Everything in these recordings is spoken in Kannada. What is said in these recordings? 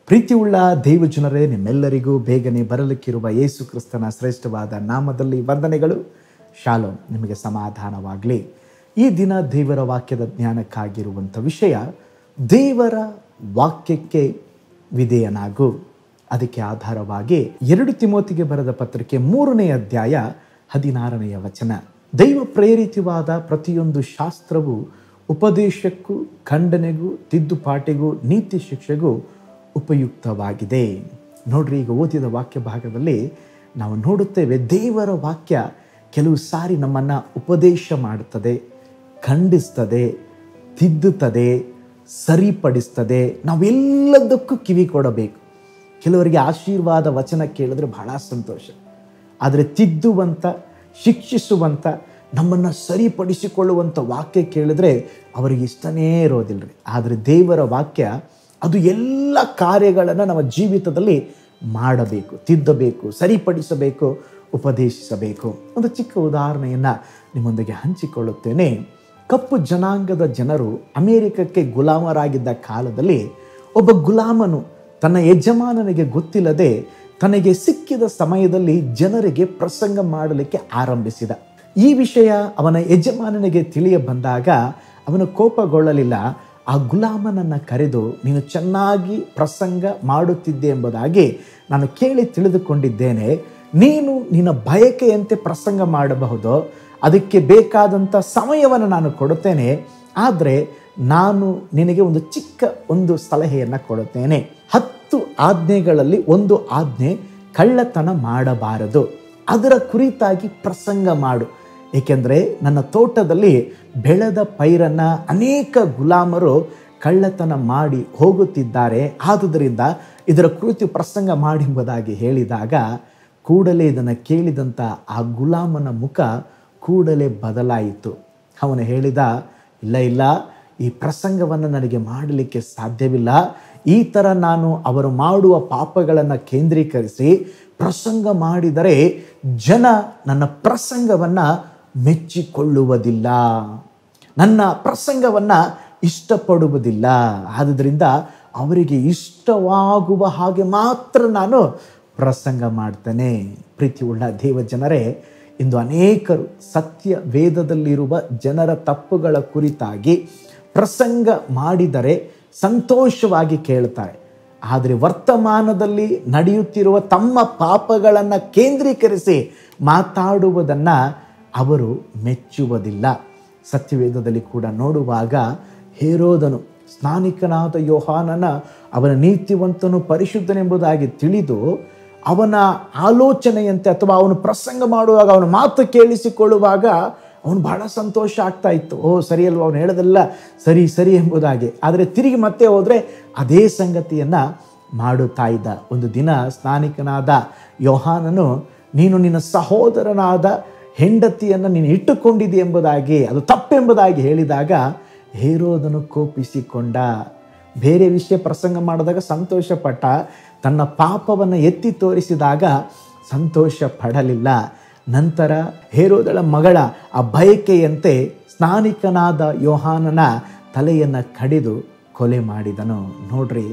ಪ್ರೀತಿಯುಳ್ಳ ದೇವಜನರೇ, ನಿಮ್ಮೆಲ್ಲರಿಗೂ ಬೇಗನೆ ಬರಲಿಕ್ಕಿರುವ ಯೇಸು ಕ್ರಿಸ್ತನ ಶ್ರೇಷ್ಠವಾದ ನಾಮದಲ್ಲಿ ವಂದನೆಗಳು. ಶಾಲೋಮ್, ನಿಮಗೆ ಸಮಾಧಾನವಾಗಲಿ. ಈ ದಿನ ದೇವರ ವಾಕ್ಯದ ಜ್ಞಾನಕ್ಕಾಗಿರುವಂಥ ವಿಷಯ, ದೇವರ ವಾಕ್ಯಕ್ಕೆ ವಿಧೇಯನಾಗು. ಅದಕ್ಕೆ ಆಧಾರವಾಗಿ 2 ತಿಮೋತಿಗೆ ಬರೆದ ಪತ್ರಿಕೆ 3ನೇ ಅಧ್ಯಾಯ 16ನೇ ವಚನ, ದೈವ ಪ್ರೇರಿತವಾದ ಪ್ರತಿಯೊಂದು ಶಾಸ್ತ್ರವು ಉಪದೇಶಕ್ಕೂ, ಖಂಡನೆಗೂ, ತಿದ್ದುಪಾಟಿಗೂ, ನೀತಿ ಶಿಕ್ಷೆಗೂ ಉಪಯುಕ್ತವಾಗಿದೆ. ನೋಡ್ರಿ, ಈಗ ಓದಿದ ವಾಕ್ಯ ಭಾಗದಲ್ಲಿ ನಾವು ನೋಡುತ್ತೇವೆ, ದೇವರ ವಾಕ್ಯ ಕೆಲವು ಸಾರಿ ನಮ್ಮನ್ನು ಉಪದೇಶ ಮಾಡುತ್ತದೆ, ಖಂಡಿಸ್ತದೆ, ತಿದ್ದುತ್ತದೆ, ಸರಿಪಡಿಸ್ತದೆ. ನಾವೆಲ್ಲದಕ್ಕೂ ಕಿವಿ ಕೊಡಬೇಕು. ಕೆಲವರಿಗೆ ಆಶೀರ್ವಾದ ವಚನ ಕೇಳಿದ್ರೆ ಬಹಳ ಸಂತೋಷ, ಆದರೆ ತಿದ್ದುವಂಥ, ಶಿಕ್ಷಿಸುವಂಥ, ನಮ್ಮನ್ನು ಸರಿಪಡಿಸಿಕೊಳ್ಳುವಂಥ ವಾಕ್ಯ ಕೇಳಿದ್ರೆ ಅವರಿಗೆ ಇಷ್ಟನೇ ಇರೋದಿಲ್ಲ ರೀ. ಆದರೆ ದೇವರ ವಾಕ್ಯ ಅದು ಎಲ್ಲ ಕಾರ್ಯಗಳನ್ನು ನಮ್ಮ ಜೀವಿತದಲ್ಲಿ ಮಾಡಬೇಕು, ತಿದ್ದಬೇಕು, ಸರಿಪಡಿಸಬೇಕು, ಉಪದೇಶಿಸಬೇಕು. ಒಂದು ಚಿಕ್ಕ ಉದಾಹರಣೆಯನ್ನು ನಿಮ್ಮೊಂದಿಗೆ ಹಂಚಿಕೊಳ್ಳುತ್ತೇನೆ. ಕಪ್ಪು ಜನಾಂಗದ ಜನರು ಅಮೇರಿಕಕ್ಕೆ ಗುಲಾಮರಾಗಿದ್ದ ಕಾಲದಲ್ಲಿ ಒಬ್ಬ ಗುಲಾಮನು ತನ್ನ ಯಜಮಾನನಿಗೆ ಗೊತ್ತಿಲ್ಲದೆ ತನಗೆ ಸಿಕ್ಕಿದ ಸಮಯದಲ್ಲಿ ಜನರಿಗೆ ಪ್ರಸಂಗ ಮಾಡಲಿಕ್ಕೆ ಆರಂಭಿಸಿದ. ಈ ವಿಷಯ ಅವನ ಯಜಮಾನನಿಗೆ ತಿಳಿಯ ಬಂದಾಗ ಅವನು ಕೋಪಗೊಳ್ಳಲಿಲ್ಲ. ಆ ಗುಲಾಮನನ್ನು ಕರೆದು, ನೀನು ಚೆನ್ನಾಗಿ ಪ್ರಸಂಗ ಮಾಡುತ್ತಿದ್ದೆ ಎಂಬುದಾಗಿ ನಾನು ಕೇಳಿ ತಿಳಿದುಕೊಂಡಿದ್ದೇನೆ. ನೀನು ನಿನ್ನ ಬಯಕೆಯಂತೆ ಪ್ರಸಂಗ ಮಾಡಬಹುದು, ಅದಕ್ಕೆ ಬೇಕಾದಂಥ ಸಮಯವನ್ನು ನಾನು ಕೊಡುತ್ತೇನೆ. ಆದರೆ ನಾನು ನಿನಗೆ ಒಂದು ಸಲಹೆಯನ್ನು ಕೊಡುತ್ತೇನೆ. 10 ಆಜ್ಞೆಗಳಲ್ಲಿ ಒಂದು ಆಜ್ಞೆ, ಕಳ್ಳತನ ಮಾಡಬಾರದು. ಅದರ ಕುರಿತಾಗಿ ಪ್ರಸಂಗ ಮಾಡು. ಏಕೆಂದರೆ ನನ್ನ ತೋಟದಲ್ಲಿ ಬೆಳೆದ ಪೈರನ್ನು ಅನೇಕ ಗುಲಾಮರು ಕಳ್ಳತನ ಮಾಡಿ ಹೋಗುತ್ತಿದ್ದಾರೆ. ಆದುದರಿಂದ ಇದರ ಕುರಿತು ಪ್ರಸಂಗ ಎಂಬುದಾಗಿ ಹೇಳಿದಾಗ ಕೂಡಲೇ ಇದನ್ನು ಕೇಳಿದಂಥ ಆ ಗುಲಾಮನ ಮುಖ ಕೂಡಲೇ ಬದಲಾಯಿತು. ಅವನು ಹೇಳಿದ, ಇಲ್ಲ, ಈ ಪ್ರಸಂಗವನ್ನು ನನಗೆ ಮಾಡಲಿಕ್ಕೆ ಸಾಧ್ಯವಿಲ್ಲ. ಈ ಥರ ನಾನು ಅವರು ಮಾಡುವ ಪಾಪಗಳನ್ನು ಕೇಂದ್ರೀಕರಿಸಿ ಪ್ರಸಂಗ ಮಾಡಿದರೆ ಜನ ನನ್ನ ಪ್ರಸಂಗವನ್ನು ಮೆಚ್ಚಿಕೊಳ್ಳುವುದಿಲ್ಲ, ನನ್ನ ಪ್ರಸಂಗವನ್ನು ಇಷ್ಟಪಡುವುದಿಲ್ಲ. ಆದುದರಿಂದ ಅವರಿಗೆ ಇಷ್ಟವಾಗುವ ಹಾಗೆ ಮಾತ್ರ ನಾನು ಪ್ರಸಂಗ ಮಾಡ್ತೇನೆ. ಪ್ರೀತಿಯುಳ್ಳ ದೇವಜನರೇ, ಇಂದು ಅನೇಕರು ಸತ್ಯ ವೇದದಲ್ಲಿರುವ ಜನರ ತಪ್ಪುಗಳ ಕುರಿತಾಗಿ ಪ್ರಸಂಗ ಮಾಡಿದರೆ ಸಂತೋಷವಾಗಿ ಕೇಳ್ತಾರೆ. ಆದರೆ ವರ್ತಮಾನದಲ್ಲಿ ನಡೆಯುತ್ತಿರುವ ತಮ್ಮ ಪಾಪಗಳನ್ನು ಕೇಂದ್ರೀಕರಿಸಿ ಮಾತಾಡುವುದನ್ನು ಅವರು ಮೆಚ್ಚುವುದಿಲ್ಲ. ಸತ್ಯವೇದದಲ್ಲಿ ಕೂಡ ನೋಡುವಾಗ, ಹೇರೋದನು ಸ್ನಾನಿಕನಾದ ಯೋಹಾನನ ಅವನ ನೀತಿವಂತನು ಪರಿಶುದ್ಧನೆಂಬುದಾಗಿ ತಿಳಿದು ಅವನ ಆಲೋಚನೆಯಂತೆ ಅಥವಾ ಅವನು ಪ್ರಸಂಗ ಮಾಡುವಾಗ, ಅವನ ಮಾತು ಕೇಳಿಸಿಕೊಳ್ಳುವಾಗ ಅವನು ಬಹಳ ಸಂತೋಷ ಆಗ್ತಾ ಇತ್ತು. ಸರಿ ಅಲ್ವ, ಅವನು ಹೇಳೋದೆಲ್ಲ ಸರಿ ಎಂಬುದಾಗಿ. ಆದರೆ ತಿರುಗಿ ಮತ್ತೆ ಹೋದರೆ ಅದೇ ಸಂಗತಿಯನ್ನು ಮಾಡುತ್ತಾ ಇದ್ದ. ಒಂದು ದಿನ ಸ್ನಾನಿಕನಾದ ಯೋಹಾನನು, ನೀನು ನಿನ್ನ ಸಹೋದರನಾದ ಹೆಂಡತಿಯನ್ನು ನೀನು ಇಟ್ಟುಕೊಂಡಿದ್ದೆ ಎಂಬುದಾಗಿ, ಅದು ತಪ್ಪೆಂಬುದಾಗಿ ಹೇಳಿದಾಗ ಹೇರೋದನು ಕೋಪಿಸಿಕೊಂಡ. ಬೇರೆ ವಿಷಯ ಪ್ರಸಂಗ ಮಾಡಿದಾಗ ಸಂತೋಷ ಪಟ್ಟ, ತನ್ನ ಪಾಪವನ್ನು ಎತ್ತಿ ತೋರಿಸಿದಾಗ ಸಂತೋಷ ಪಡಲಿಲ್ಲ. ನಂತರ ಹೇರೋದಳ ಮಗಳ ಆ ಬಯಕೆಯಂತೆ ಸ್ನಾನಿಕನಾದ ಯೋಹಾನನ ತಲೆಯನ್ನು ಕಡಿದು ಕೊಲೆ ಮಾಡಿದನು. ನೋಡ್ರಿ,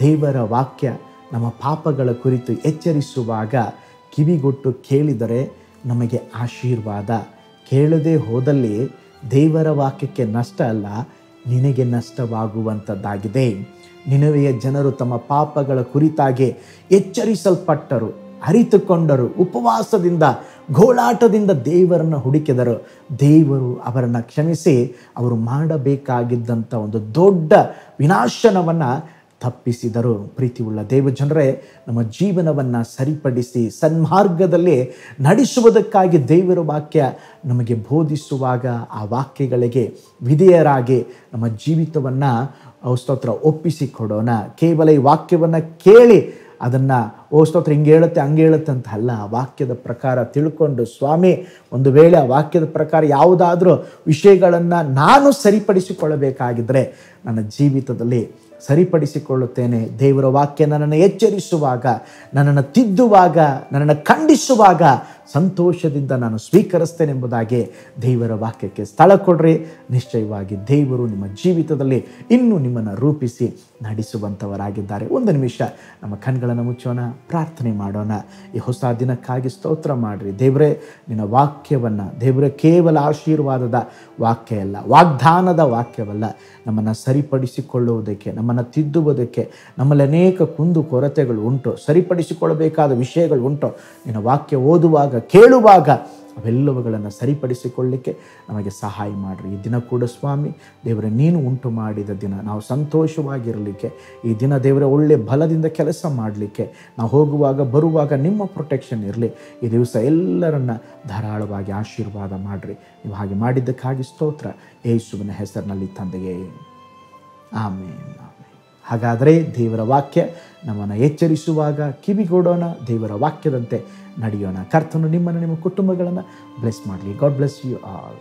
ದೇವರ ವಾಕ್ಯ ನಮ್ಮ ಪಾಪಗಳ ಕುರಿತು ಎಚ್ಚರಿಸುವಾಗ ಕಿವಿಗೊಟ್ಟು ಕೇಳಿದರೆ ನಮಗೆ ಆಶೀರ್ವಾದ. ಕೇಳದೆ ಹೋದಲ್ಲಿ ದೇವರ ವಾಕ್ಯಕ್ಕೆ ನಷ್ಟ ಅಲ್ಲ, ನಿನಗೆ ನಷ್ಟವಾಗುವಂಥದ್ದಾಗಿದೆ. ನಿನವೆಯ ಜನರು ತಮ್ಮ ಪಾಪಗಳ ಕುರಿತಾಗಿ ಎಚ್ಚರಿಸಲ್ಪಟ್ಟರು, ಅರಿತುಕೊಂಡರು, ಉಪವಾಸದಿಂದ, ಗೋಳಾಟದಿಂದ ದೇವರನ್ನು ಹುಡುಕಿದರು. ದೇವರು ಅವರನ್ನು ಕ್ಷಮಿಸಿ ಅವರು ಮಾಡಬೇಕಾಗಿದ್ದಂಥ ಒಂದು ದೊಡ್ಡ ವಿನಾಶನವನ್ನು ತಪ್ಪಿಸಿದರು. ಪ್ರೀತಿಯುಳ್ಳ ದೇವಜನರೇ, ನಮ್ಮ ಜೀವನವನ್ನು ಸರಿಪಡಿಸಿ ಸನ್ಮಾರ್ಗದಲ್ಲಿ ನಡೆಸುವುದಕ್ಕಾಗಿ ದೇವರ ವಾಕ್ಯ ನಮಗೆ ಬೋಧಿಸುವಾಗ ಆ ವಾಕ್ಯಗಳಿಗೆ ವಿಧೇಯರಾಗಿ ನಮ್ಮ ಜೀವಿತವನ್ನು ಸ್ತೋತ್ರ ಒಪ್ಪಿಸಿಕೊಡೋಣ. ಕೇವಲ ಈ ವಾಕ್ಯವನ್ನು ಕೇಳಿ ಅದನ್ನು ಸ್ತೋತ್ರ ಹಿಂಗೆ ಹೇಳುತ್ತೆ ಹಂಗೆ ಹೇಳುತ್ತೆ ಅಂತ ಅಲ್ಲ, ವಾಕ್ಯದ ಪ್ರಕಾರ ತಿಳ್ಕೊಂಡು, ಸ್ವಾಮಿ, ಒಂದು ವೇಳೆ ಆ ವಾಕ್ಯದ ಪ್ರಕಾರ ಯಾವುದಾದ್ರೂ ವಿಷಯಗಳನ್ನು ನಾನು ಸರಿಪಡಿಸಿಕೊಳ್ಳಬೇಕಾಗಿದ್ದರೆ ನನ್ನ ಜೀವಿತದಲ್ಲಿ ಸರಿಪಡಿಸಿಕೊಳ್ಳುತ್ತೇನೆ. ದೇವರ ವಾಕ್ಯ ನನ್ನನ್ನು ಎಚ್ಚರಿಸುವಾಗ, ನನ್ನನ್ನು ತಿದ್ದುವಾಗ, ನನ್ನನ್ನು ಖಂಡಿಸುವಾಗ ಸಂತೋಷದಿಂದ ನಾನು ಸ್ವೀಕರಿಸ್ತೇನೆ ಎಂಬುದಾಗಿ ದೇವರ ವಾಕ್ಯಕ್ಕೆ ಸ್ಥಳ ಕೊಡ್ರಿ. ನಿಶ್ಚಯವಾಗಿ ದೇವರು ನಿಮ್ಮ ಜೀವಿತದಲ್ಲಿ ಇನ್ನೂ ನಿಮ್ಮನ್ನು ರೂಪಿಸಿ ನಡೆಸುವಂಥವರಾಗಿದ್ದಾರೆ. ಒಂದು ನಿಮಿಷ ನಮ್ಮ ಕಣ್ಗಳನ್ನು ಮುಚ್ಚೋಣ, ಪ್ರಾರ್ಥನೆ ಮಾಡೋಣ. ಈ ಹೊಸ ದಿನಕ್ಕಾಗಿ ಸ್ತೋತ್ರ ಮಾಡಿರಿ. ದೇವರೇ, ನಿನ್ನ ವಾಕ್ಯವನ್ನು ದೇವರೇ ಕೇವಲ ಆಶೀರ್ವಾದದ ವಾಕ್ಯ ಅಲ್ಲ, ವಾಗ್ದಾನದ ವಾಕ್ಯವಲ್ಲ, ನಮ್ಮನ್ನು ಸರಿಪಡಿಸಿಕೊಳ್ಳುವುದಕ್ಕೆ, ನಮ್ಮನ್ನು ತಿದ್ದುವುದಕ್ಕೆ, ನಮ್ಮಲ್ಲಿ ಅನೇಕ ಕುಂದು ಕೊರತೆಗಳು ಉಂಟು, ಸರಿಪಡಿಸಿಕೊಳ್ಳಬೇಕಾದ ವಿಷಯಗಳು ಉಂಟು. ನಿನ್ನ ವಾಕ್ಯ ಓದುವಾಗ ಕೇಳುವಾಗ ಅವೆಲ್ಲವುಗಳನ್ನು ಸರಿಪಡಿಸಿಕೊಳ್ಳಲಿಕ್ಕೆ ನಮಗೆ ಸಹಾಯ ಮಾಡಿರಿ. ಈ ದಿನ ಕೂಡ ಸ್ವಾಮಿ ದೇವರೇ, ನೀನು ಉಂಟು ಮಾಡಿದ ದಿನ, ನಾವು ಸಂತೋಷವಾಗಿರಲಿಕ್ಕೆ, ಈ ದಿನ ದೇವರೇ ಒಳ್ಳೆಯ ಬಲದಿಂದ ಕೆಲಸ ಮಾಡಲಿಕ್ಕೆ, ನಾವು ಹೋಗುವಾಗ ಬರುವಾಗ ನಿಮ್ಮ ಪ್ರೊಟೆಕ್ಷನ್ ಇರಲಿ. ಈ ದಿವಸ ಎಲ್ಲರನ್ನ ಧಾರಾಳವಾಗಿ ಆಶೀರ್ವಾದ ಮಾಡಿರಿ. ನೀವು ಹಾಗೆ ಮಾಡಿದ್ದಕ್ಕಾಗಿ ಸ್ತೋತ್ರ, ಯೇಸುವಿನ ಹೆಸರಿನಲ್ಲಿ ತಂದೆಯೇ, ಆಮೇನ್. ಹಾಗಾದರೆ ದೇವರ ವಾಕ್ಯ ನಮ್ಮನ್ನು ಎಚ್ಚರಿಸುವಾಗ ಕಿವಿಗೊಡೋಣ, ದೇವರ ವಾಕ್ಯದಂತೆ ನಡೆಯೋಣ. ಕರ್ತನು ನಿಮ್ಮನ್ನು, ನಿಮ್ಮ ಕುಟುಂಬಗಳನ್ನು ಬ್ಲೆಸ್ ಮಾಡಲಿ. God bless you all.